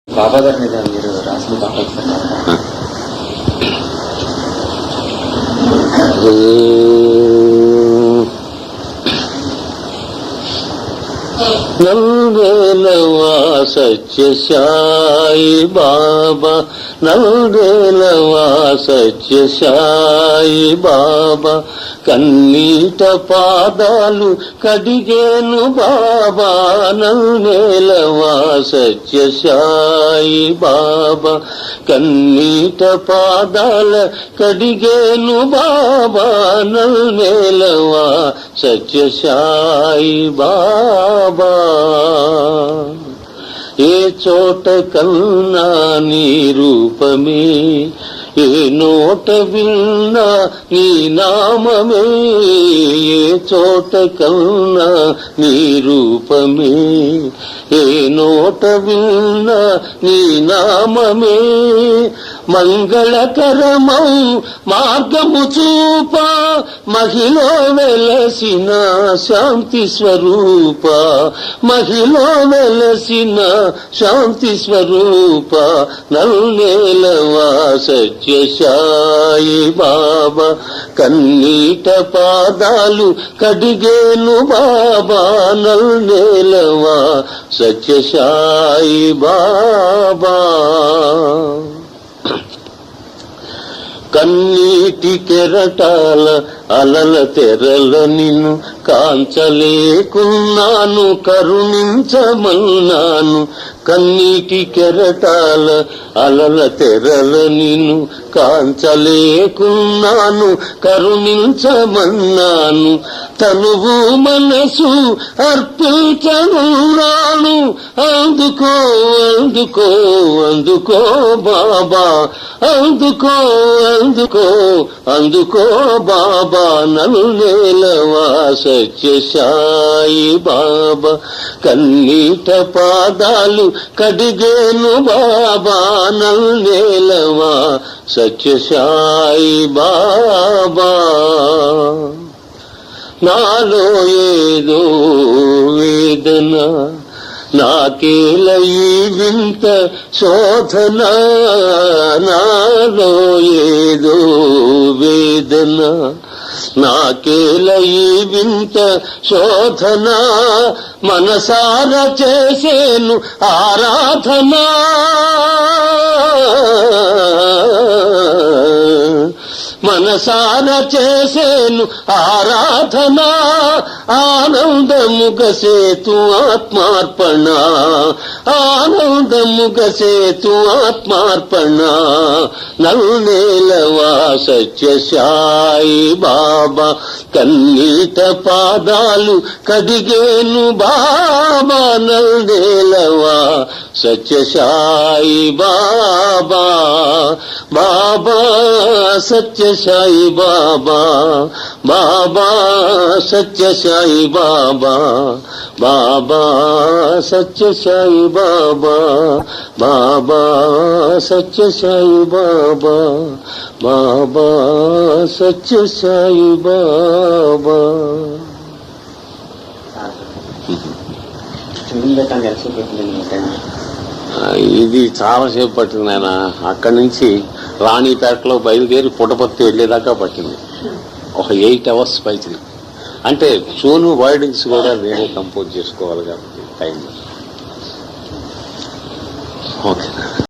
బాబా గారి మీద మీరు రాసిన పాటలు నల్వేలవా సత్య సాయి బాబా, నల్వేలవా సత్య సాయి బాబా, కన్నీట పాదాలు కడిగేను బాబా, నల్వేలవా సత్య సాయి బాబా, కన్నీట పాదాల కడిగేను బాబా, నల్వేలవా సత్య సాయి బాబా. ఏ చోట కన్నా నీ రూపమే, ఏ నోట విన్నా నీ నామమే, ఏ చోట కన్నా నీ రూపమే, ఏ నోట విన్నా నీ నామమే, మంగళకరమౌ మార్గము చూప, మహిలో వెలసిన శాంతి స్వరూప, మహిలో వెలసిన శాంతి స్వరూప, నల్నేలవా సత్య సాయి బాబా, కన్నీట పాదాలు కడిగేను బాబా, నల్నేలవా సత్య సాయి బాబా. కన్నీటి కెరటాల అలల తెరల నిన్ను కాంచలేకున్నాను, కరుణించమన్నాను, కన్నీటి కెరటాల అలల తెరల నిన్ను కాంచలేకున్నాను, కరుణించమన్నాను, తనువు మనసు అర్పించనున్నాను, అందుకో అందుకో అందుకో బాబా, అందుకో అందుకో అందుకో బాబా, నల్నేలవా సత్య సాయి బాబా, కన్నీట పాదాలు కడిగేను బాబా, నల్నేలవా సత్య సాయి బాబా. నాలో ఏదో వేదన, నాకేల ఈ వింత శోధన, నాలో ఏదో వేదన, నాకేల ఈ వింత శోధన, మనసార చేసేను ఆరాధన, మనసార చేసేను ఆరాధన, ఆనందముగ సేతు ఆత్మార్పణ, ఆనందముగ సేతు ఆత్మార్పణ, నల్నేలవా సత్య సాయి బాబా, కన్నీట పాదాలు కడిగేను బాబా, నల్నేలవా సత్య సాయి బాబా. బాబా సత్య సాయి బాబా, బాబా సత్య సాయి బాబా, బాబా సత్య సాయి బాబా, బాబా సత్య సాయి బాబా, బాబా సత్య సాయి బాబా. ఇది చాలాసేపు పట్టింది నాయన. అక్కడి నుంచి రాణిపేటలో బయలుదేరి పుట్టపర్తి వెళ్ళేదాకా పట్టింది. ఒక 8 hours పైకి. అంటే సోను వైడింగ్స్ కూడా నేనే కంపోజ్ చేసుకోవాలి కాబట్టి టైం. ఓకే.